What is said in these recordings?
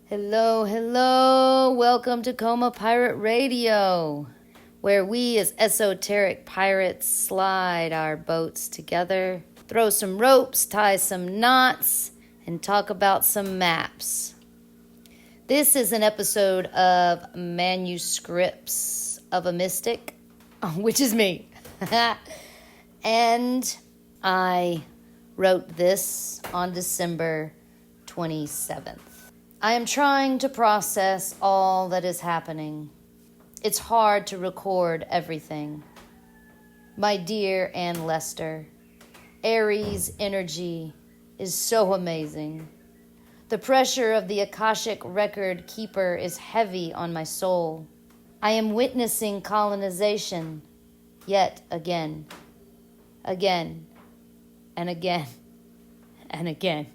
Hello, hello. Welcome to Coma Pirate Radio, where we as esoteric pirates slide our boats together, throw some ropes, tie some knots, and talk about some maps. This is an episode of Manuscripts of a Mystic, which is me. And I wrote this on December 27th. I am trying to process all that is happening. It's hard to record everything. My dear Ann Lester, Aries energy is so amazing. The pressure of the Akashic record keeper is heavy on my soul. I am witnessing colonization yet again, and again, and again.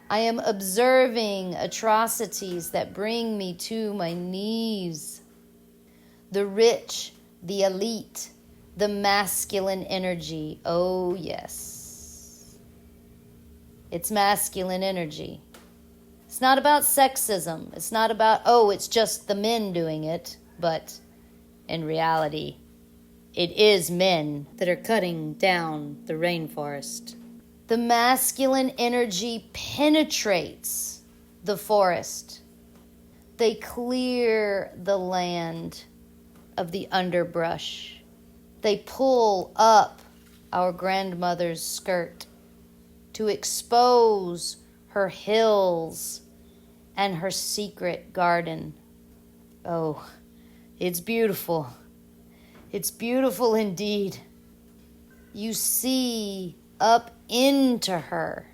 I am observing atrocities that bring me to my knees. The rich, the elite, the masculine energy. Oh, yes. It's masculine energy. It's not about sexism. It's not about, it's just the men doing it. But in reality, it is men that are cutting down the rainforest. The masculine energy penetrates the forest. They clear the land of the underbrush. They pull up our grandmother's skirt to expose her hills and her secret garden. Oh, it's beautiful. It's beautiful indeed. You see up into her,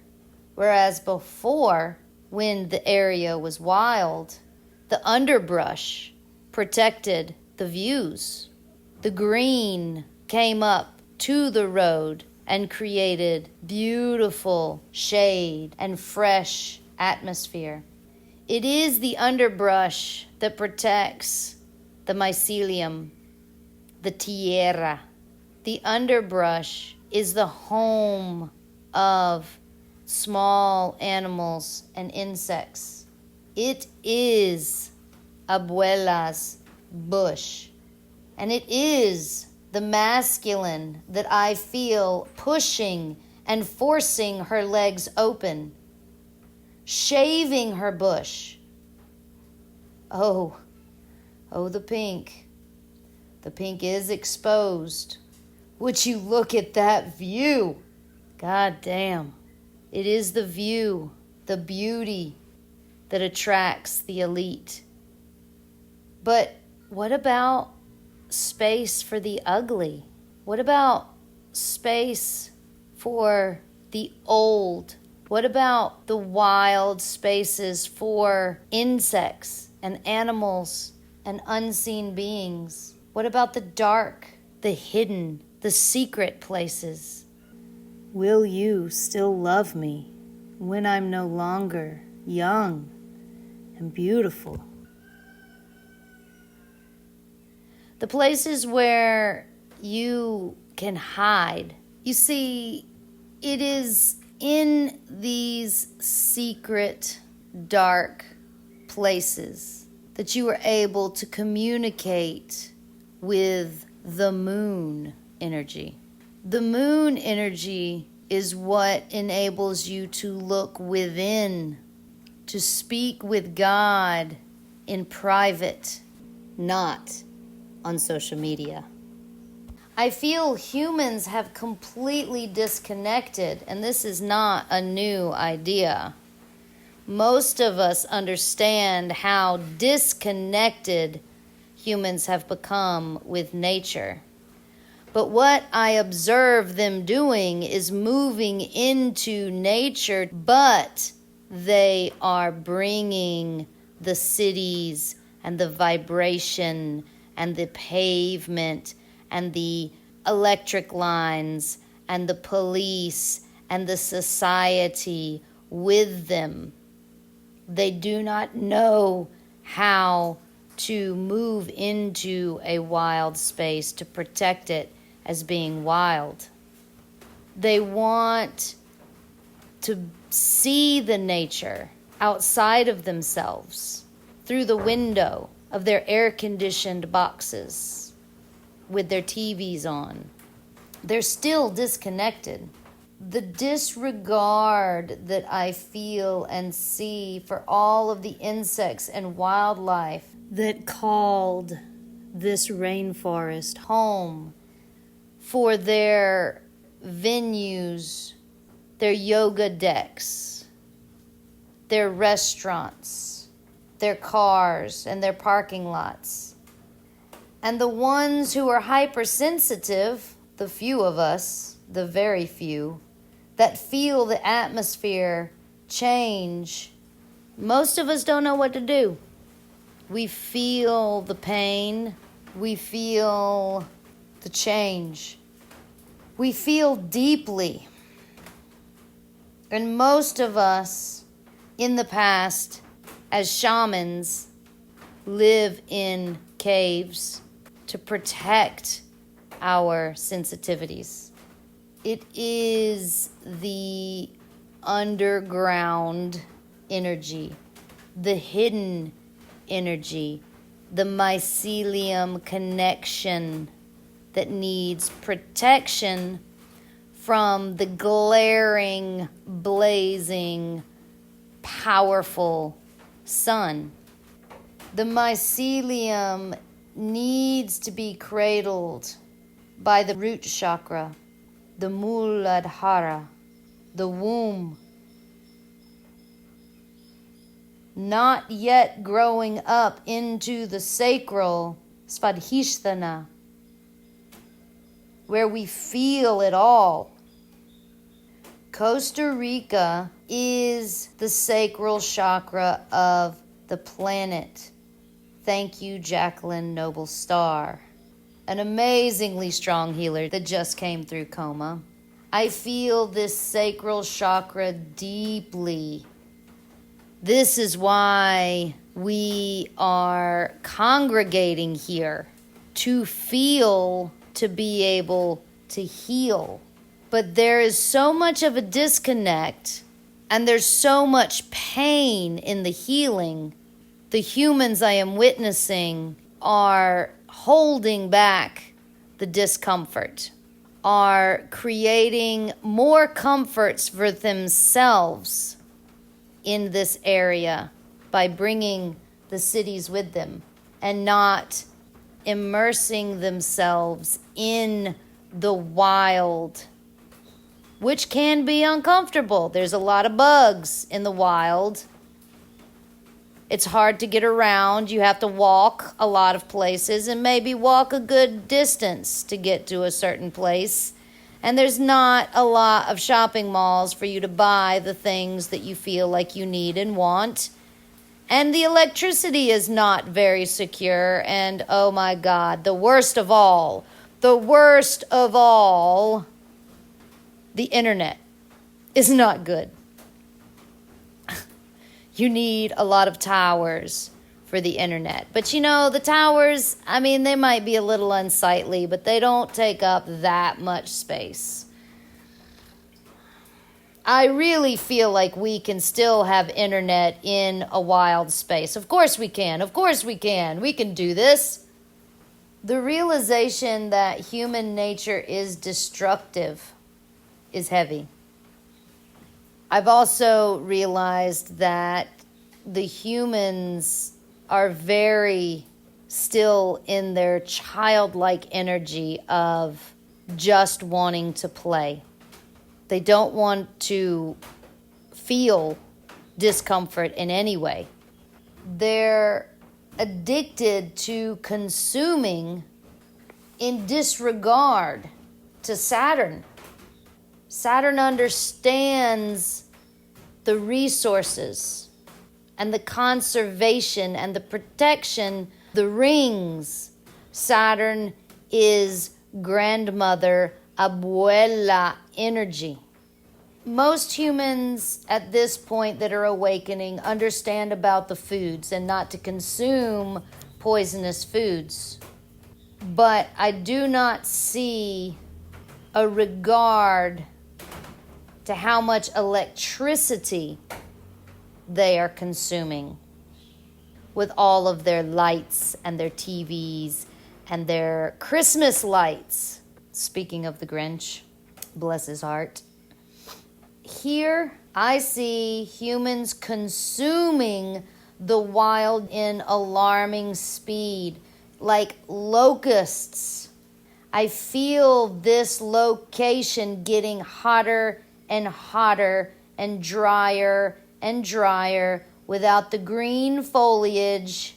whereas before, when the area was wild, the underbrush protected the views. The green came up to the road and created beautiful shade and fresh atmosphere. It is the underbrush that protects the mycelium, the tierra. The underbrush is the home of small animals and insects. It is Abuela's bush. And it is the masculine that I feel pushing and forcing her legs open, shaving her bush. Oh, the pink. The pink is exposed. Would you look at that view? God damn. It is the view, the beauty that attracts the elite. But what about space for the ugly? What about space for the old? What about the wild spaces for insects and animals and unseen beings? What about the dark, the hidden, the secret places? Will you still love me when I'm no longer young and beautiful? The places where you can hide. You see, it is in these secret, dark places that you are able to communicate with the moon energy. The moon energy is what enables you to look within, to speak with God in private, not on social media. I feel humans have completely disconnected, and this is not a new idea. Most of us understand how disconnected humans have become with nature. But what I observe them doing is moving into nature, but they are bringing the cities and the vibration and the pavement and the electric lines and the police and the society with them. They do not know how to move into a wild space to protect it as being wild. They want to see the nature outside of themselves, through the window of their air-conditioned boxes with their TVs on. They're still disconnected. The disregard that I feel and see for all of the insects and wildlife that called this rainforest home for their venues, their yoga decks, their restaurants, their cars, and their parking lots. And the ones who are hypersensitive, the few of us, the very few, that feel the atmosphere change, most of us don't know what to do. We feel the pain. We feel the change. We feel deeply. And most of us in the past, as shamans, live in caves to protect our sensitivities. It is the underground energy, the hidden energy, the mycelium connection that needs protection from the glaring, blazing, powerful sun. The mycelium needs to be cradled by the root chakra, the Muladhara, the womb, not yet growing up into the sacral Svadhisthana, where we feel it all. Costa Rica is the sacral chakra of the planet. Thank you, Jacqueline Noble Star, an amazingly strong healer that just came through coma. I feel this sacral chakra deeply. This is why we are congregating here, to feel, to be able to heal. But there is so much of a disconnect, and there's so much pain in the healing. The humans I am witnessing are holding back the discomfort, are creating more comforts for themselves in this area by bringing the cities with them and not immersing themselves in the wild, which can be uncomfortable. There's a lot of bugs in the wild. It's hard to get around. You have to walk a lot of places and maybe walk a good distance to get to a certain place. And there's not a lot of shopping malls for you to buy the things that you feel like you need and want. And the electricity is not very secure. And oh my God, the worst of all, the internet is not good. You need a lot of towers for the internet. But you know, the towers, I mean, they might be a little unsightly, but they don't take up that much space. I really feel like we can still have internet in a wild space. Of course we can. Of course we can. We can do this. The realization that human nature is destructive is heavy. I've also realized that the humans are very still in their childlike energy of just wanting to play. They don't want to feel discomfort in any way. They're addicted to consuming in disregard to Saturn. Saturn understands the resources and the conservation and the protection, the rings. Saturn is grandmother, abuela energy. Most humans at this point that are awakening understand about the foods and not to consume poisonous foods. But I do not see a regard to how much electricity they are consuming with all of their lights and their TVs and their Christmas lights. Speaking of the Grinch, bless his heart. Here, I see humans consuming the wild in alarming speed, like locusts. I feel this location getting hotter and hotter and drier without the green foliage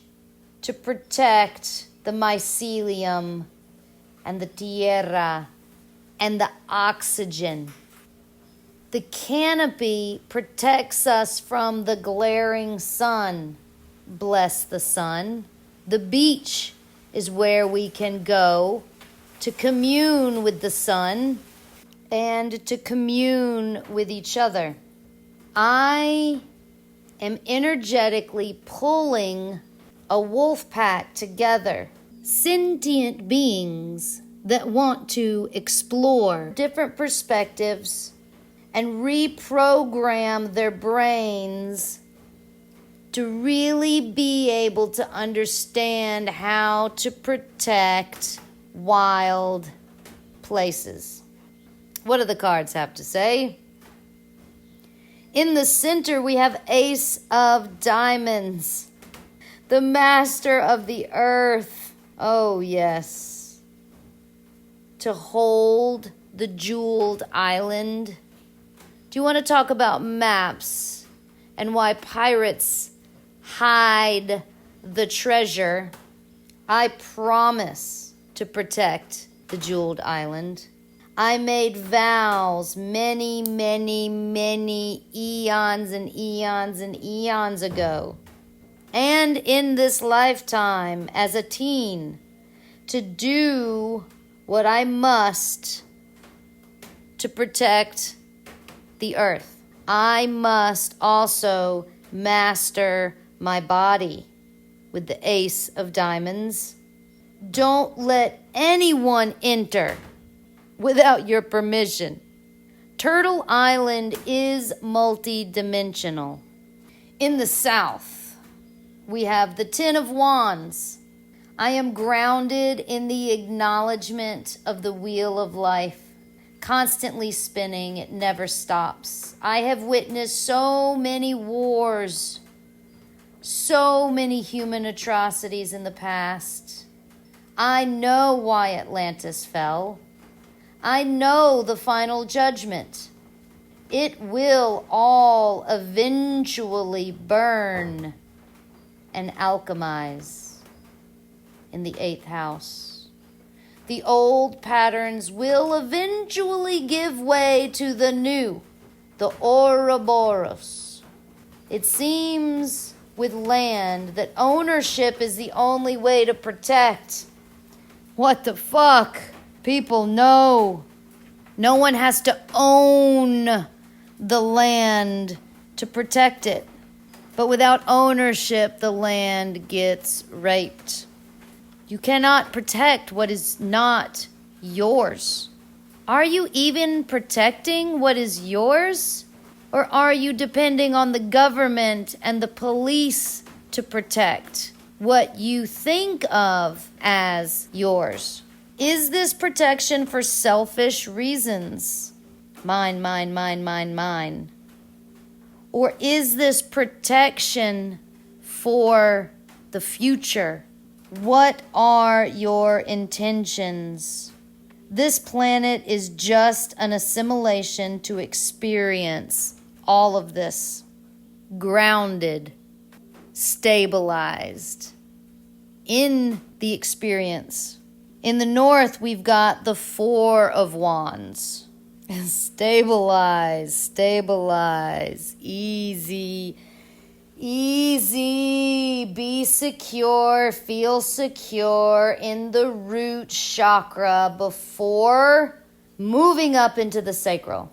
to protect the mycelium and the tierra and the oxygen. The canopy protects us from the glaring sun. Bless the sun. The beach is where we can go to commune with the sun and to commune with each other. I am energetically pulling a wolf pack together. Sentient beings that want to explore different perspectives and reprogram their brains to really be able to understand how to protect wild places. What do the cards have to say? In the center, we have Ace of Diamonds, the master of the earth. Oh, yes. To hold the jeweled island. Do you want to talk about maps and why pirates hide the treasure? I promise to protect the jeweled island. I made vows many eons and eons and eons ago, and in this lifetime as a teen, to do what I must to protect the earth. I must also master my body with the Ace of Diamonds. Don't let anyone enter without your permission. Turtle Island is multi-dimensional. In the south, we have the Ten of Wands. I am grounded in the acknowledgement of the wheel of life, constantly spinning, it never stops. I have witnessed so many wars, so many human atrocities in the past. I know why Atlantis fell. I know the final judgment. It will all eventually burn and alchemize in the 8th house. The old patterns will eventually give way to the new, the Ouroboros. It seems with land that ownership is the only way to protect. What the fuck? People know. No one has to own the land to protect it. But without ownership, the land gets raped. You cannot protect what is not yours. Are you even protecting what is yours? Or are you depending on the government and the police to protect what you think of as yours? Is this protection for selfish reasons? Mine. Or is this protection for the future? What are your intentions? This planet is just an assimilation to experience all of this. Grounded, stabilized in the experience. In the north, we've got the Four of Wands. Stabilize, easy, be secure, feel secure in the root chakra before moving up into the sacral.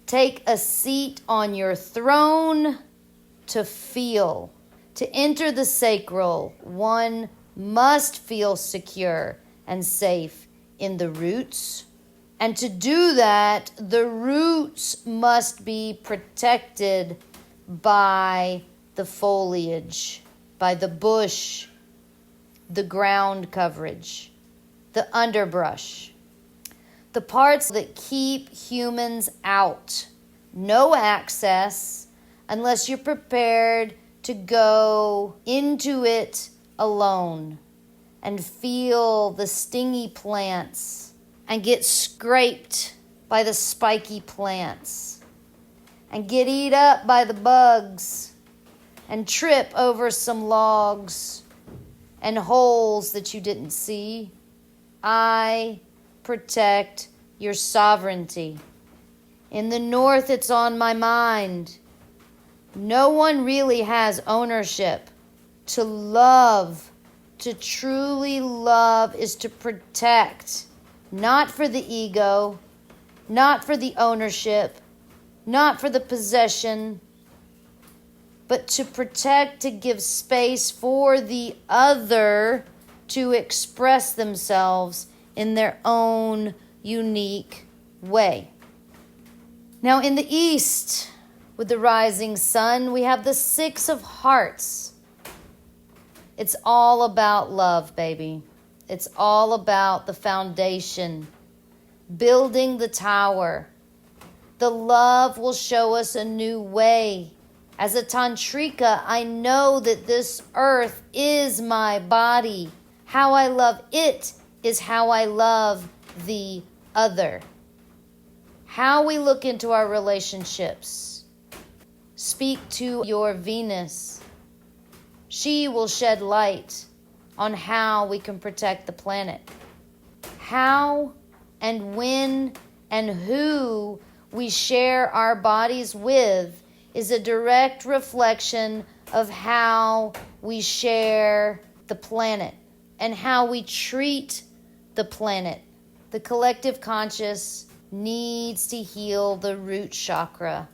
Take a seat on your throne to feel. To enter the sacral, one must feel secure and safe in the roots. And to do that, the roots must be protected by the foliage, by the bush, the ground coverage, the underbrush, the parts that keep humans out. No access unless you're prepared to go into it alone and feel the stingy plants and get scraped by the spiky plants and get eat up by the bugs and trip over some logs and holes that you didn't see. I protect your sovereignty. In the north, it's on my mind. No one really has ownership. To love, to truly love, is to protect, not for the ego, not for the ownership, not for the possession, but to protect, to give space for the other to express themselves in their own unique way. Now, in the east, with the rising sun, we have the 6 of Hearts. It's all about love, baby. It's all about the foundation, building the tower. The love will show us a new way. As a tantrika, I know that this earth is my body. How I love it is how I love the other. How we look into our relationships. Speak to your Venus. She will shed light on how we can protect the planet. How and when and who we share our bodies with is a direct reflection of how we share the planet and how we treat the planet. The collective conscious needs to heal the root chakra.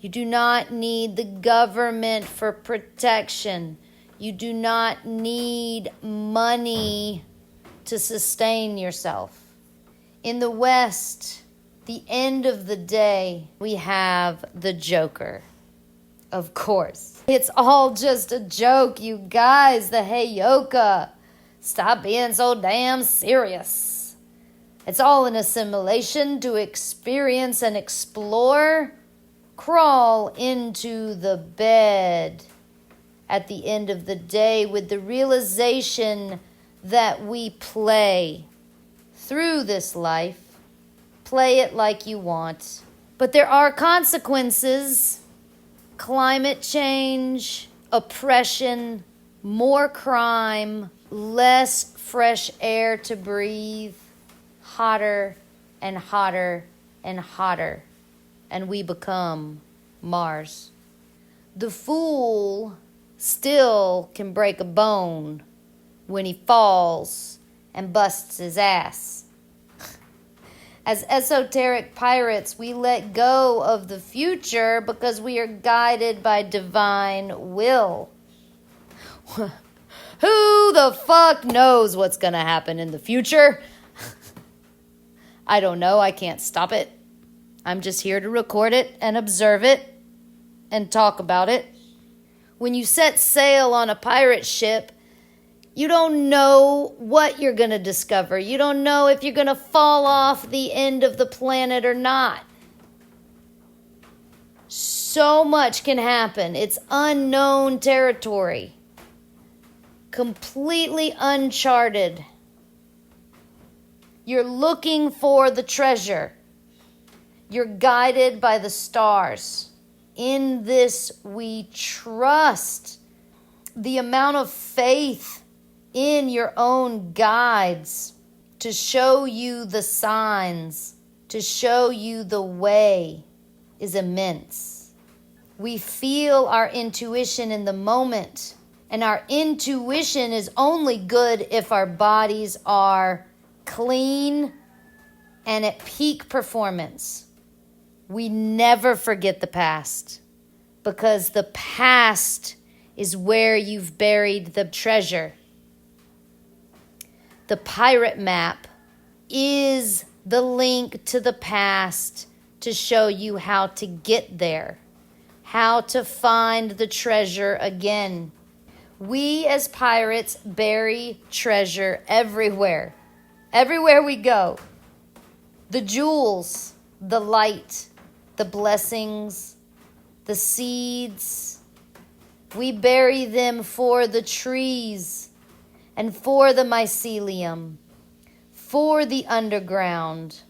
You do not need the government for protection. You do not need money to sustain yourself. In the West, the end of the day, we have the Joker. Of course. It's all just a joke, you guys. The Heyoka. Stop being so damn serious. It's all an assimilation to experience and explore. Crawl into the bed at the end of the day with the realization that we play through this life. Play it like you want. But there are consequences. Climate change, oppression, more crime, less fresh air to breathe, hotter and hotter and hotter. And we become Mars. The fool still can break a bone when he falls and busts his ass. As esoteric pirates, we let go of the future because we are guided by divine will. Who the fuck knows what's going to happen in the future? I don't know. I can't stop it. I'm just here to record it and observe it and talk about it. When you set sail on a pirate ship, you don't know what you're going to discover. You don't know if you're going to fall off the end of the planet or not. So much can happen. It's unknown territory. Completely uncharted. You're looking for the treasure. You're guided by the stars. In this we trust. The amount of faith in your own guides to show you the signs, to show you the way is immense. We feel our intuition in the moment, and our intuition is only good if our bodies are clean and at peak performance. We never forget the past, because the past is where you've buried the treasure. The pirate map is the link to the past to show you how to get there, how to find the treasure again. We as pirates bury treasure everywhere. Everywhere we go. The jewels, the light, the blessings, the seeds. We bury them for the trees and for the mycelium, for the underground.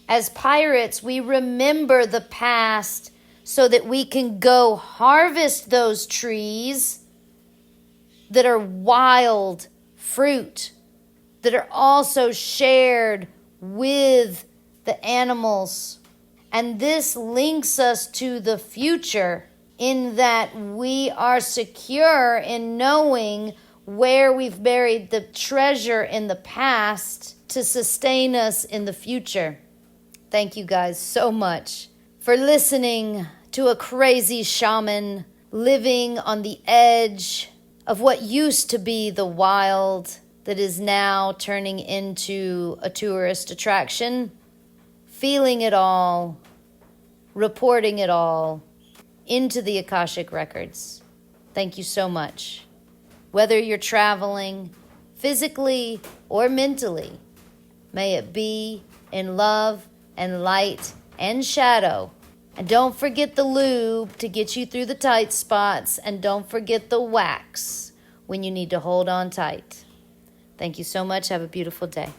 As pirates, we remember the past so that we can go harvest those trees that are wild fruit, that are also shared with the animals. And this links us to the future in that we are secure in knowing where we've buried the treasure in the past to sustain us in the future. Thank you guys so much for listening to a crazy shaman living on the edge of what used to be the wild that is now turning into a tourist attraction, feeling it all, reporting it all into the Akashic records. Thank you so much. Whether you're traveling physically or mentally, may it be in love and light and shadow. And don't forget the lube to get you through the tight spots, and don't forget the wax when you need to hold on tight. Thank you so much. Have a beautiful day.